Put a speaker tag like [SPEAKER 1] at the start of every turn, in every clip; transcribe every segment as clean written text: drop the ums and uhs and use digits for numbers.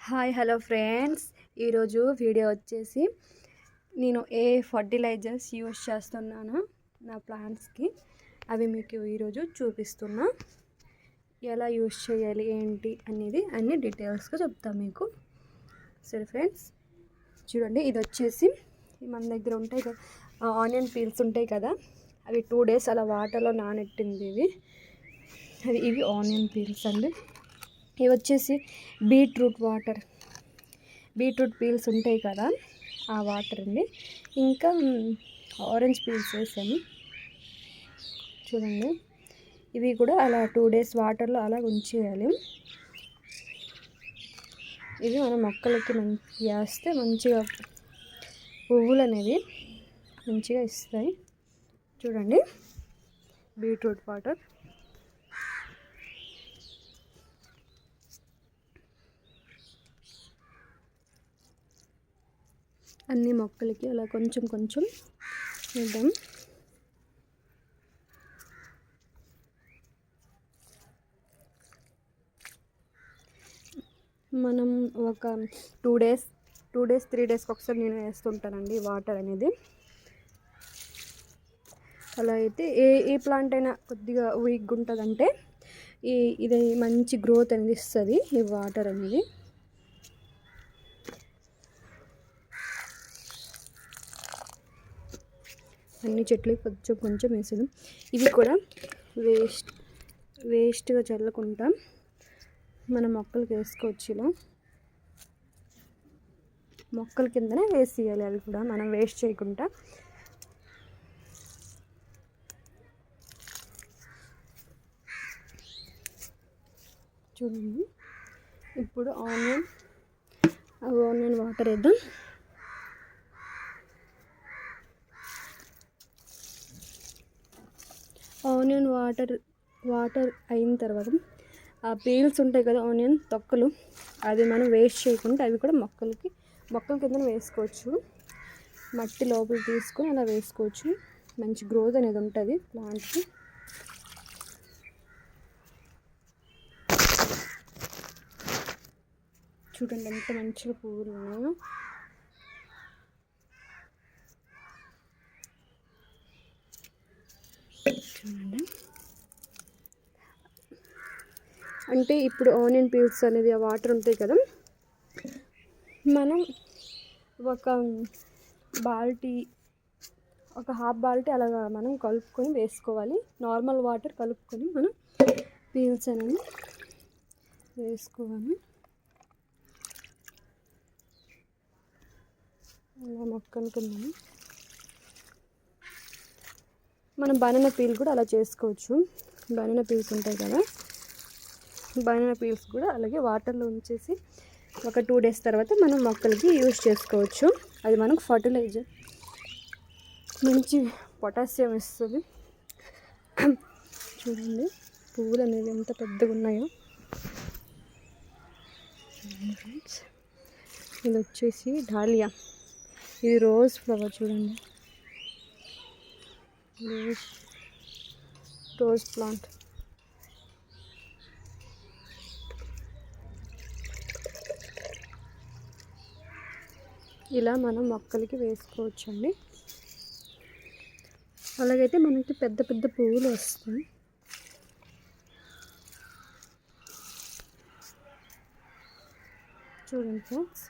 [SPEAKER 1] Hi hello friends, ఈరోజు video వచ్చేసి నేను ఏ ఫర్టిలైజర్స్ యూస్ చేస్తున్నాను నా ప్లాంట్స్కి అవి మీకు ఈరోజు చూపిస్తున్నా. ఎలా యూస్ చేయాలి ఏంటి అనేది అన్ని డీటెయిల్స్గా చెప్తాను మీకు. సరే ఫ్రెండ్స్, చూడండి, ఇది వచ్చేసి మన దగ్గర ఉంటాయి కదా ఆనియన్ పీల్స్ ఉంటాయి కదా, అవి 2 days అలా వాటర్లో నానెట్టింది. ఇవి ఆనియన్ పీల్స్ అండి. ఇవి వచ్చేసి బీట్రూట్ పీల్స్ ఉంటాయి కదా, ఆ వాటర్ అండి. ఇంకా ఆరెంజ్ పీల్స్ వేసాము చూడండి. ఇవి కూడా అలా 2 days వాటర్లో అలా ఉంచేయాలి. ఇవి మన మొక్కలకి వేస్తే మంచిగా పువ్వులు అనేవి మంచిగా ఇస్తాయి. చూడండి, బీట్రూట్ వాటర్ అన్ని మొక్కలకి అలా కొంచెం కొంచెం వేద్దాం. మనం ఒక 2 days 3 daysకి ఒకసారి నేను వేస్తుంటానండి వాటర్ అనేది. అలా అయితే ఏ ప్లాంట్ అయినా కొద్దిగా వీక్గా ఉంటుందంటే ఇది మంచి గ్రోత్ అనేది ఇస్తుంది ఈ వాటర్ అనేది. అన్ని చెట్లకి కొంచెం కొంచెం వేసాను. ఇవి కూడా వేస్ట్గా చల్లకుండా మన మొక్కలకి వేసుకోవచ్చు. ఇలా మొక్కల కిందనే వేసేయాలి, అవి కూడా మనం వేస్ట్ చేయకుండా. చూడండి, ఇప్పుడు ఆనియన్ వాటర్ వేద్దాం. ఆనియన్ వాటర్ అయిన తర్వాత ఆ పీల్స్ ఉంటాయి కదా, ఆనియన్ తొక్కలు, అది మనం వేస్ట్ చేయకుండా అవి కూడా మొక్కల కింద వేసుకోవచ్చు. మట్టి లోపల తీసుకొని అలా వేసుకోవచ్చు. మంచి గ్రోత్ అనేది ఉంటుంది ప్లాంట్కి. చూడండి ఎంత మంచిగా పువ్వులు ఉన్నాయో. చూడండి, అంటే ఇప్పుడు ఆనియన్ పీల్స్ అనేది ఆ వాటర్ ఉంటాయి కదా, మనం ఒక హాఫ్ బాల్టీ అలాగా మనం కలుపుకొని వేసుకోవాలి. నార్మల్ వాటర్ కలుపుకొని మనం పీల్స్ అనేది వేసుకోవాలి. అలా మొక్కలు కింద మనం బనానా పీల్ కూడా అలా చేసుకోవచ్చు. బనానా పీల్స్ ఉంటాయి కదా, బనానా పీల్స్ కూడా అలాగే వాటర్లో ఉంచేసి ఒక 2 days తర్వాత మనం మొక్కలకి యూజ్ చేసుకోవచ్చు. అది మనకు ఫర్టిలైజర్, మంచి పొటాషియం ఇస్తుంది. చూడండి, పువ్వులు అనేవి ఎంత పెద్దగా ఉన్నాయో. ఇది వచ్చేసి డాలియా, ఇది రోజ్ ఫ్లవర్. చూడండి, రోజ్ ప్లాంట్. ఇలా మనం మొక్కలకి వేసుకోవచ్చు అండి. అలాగైతే మనకి పెద్ద పెద్ద పువ్వులు వస్తాయి. చూడండి ఫ్రెండ్స్,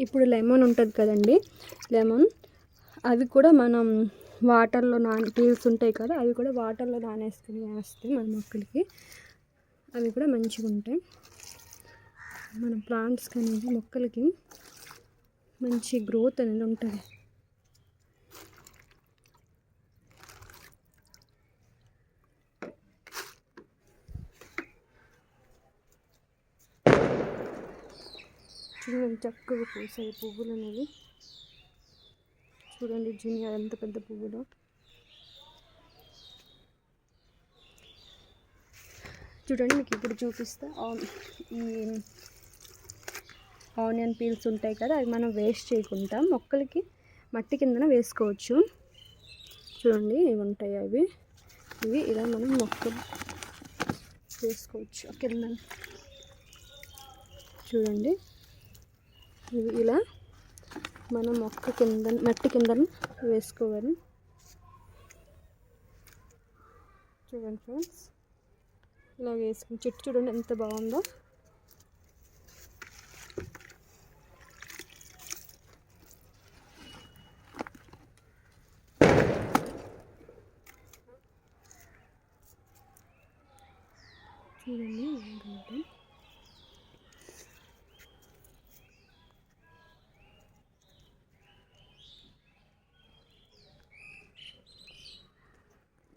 [SPEAKER 1] ఇప్పుడు లెమన్ ఉంటుంది కదండి, అవి కూడా మనం వాటర్లో పీల్స్ ఉంటాయి కదా, అవి కూడా వాటర్లో నానేసుకుని వేస్తే మన మొక్కలకి అవి కూడా మంచిగా ఉంటాయి. మన ప్లాంట్స్కి అనేది మొక్కలకి మంచి గ్రోత్ అనేది ఉంటుంది. చూడండి చక్కగా పూసాయి పువ్వులు అనేవి. చూడండి జూనియర్ ఎంత పెద్ద పువ్వులు. చూడండి మీకు ఇప్పుడు చూపిస్తా. ఈ ఆనియన్ పీల్స్ ఉంటాయి కదా, అవి మనం వేస్ట్ చేయకుండా మొక్కలకి మట్టి కిందన వేసుకోవచ్చు. చూడండి ఇవి ఉంటాయి, ఇవి ఇలా మనం మొక్కలు వేసుకోవచ్చు కింద. చూడండి ఇవి ఇలా మనం మొక్క కింద మట్టి కింద వేసుకోవాలి. చూడండి ఫ్రెండ్స్, ఇలా వేసుకుని చెట్టు చూడండి ఎంత బాగుందో. చూడండి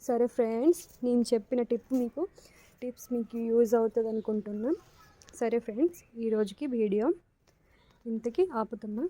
[SPEAKER 1] సరే ఫ్రెండ్స్, నేను చెప్పిన టిప్స్ మీకు యూజ్ అవుతుంది అనుకుంటున్నాను. సరే ఫ్రెండ్స్, ఈరోజుకి వీడియో ఇంతకీ ఆపుతున్నా.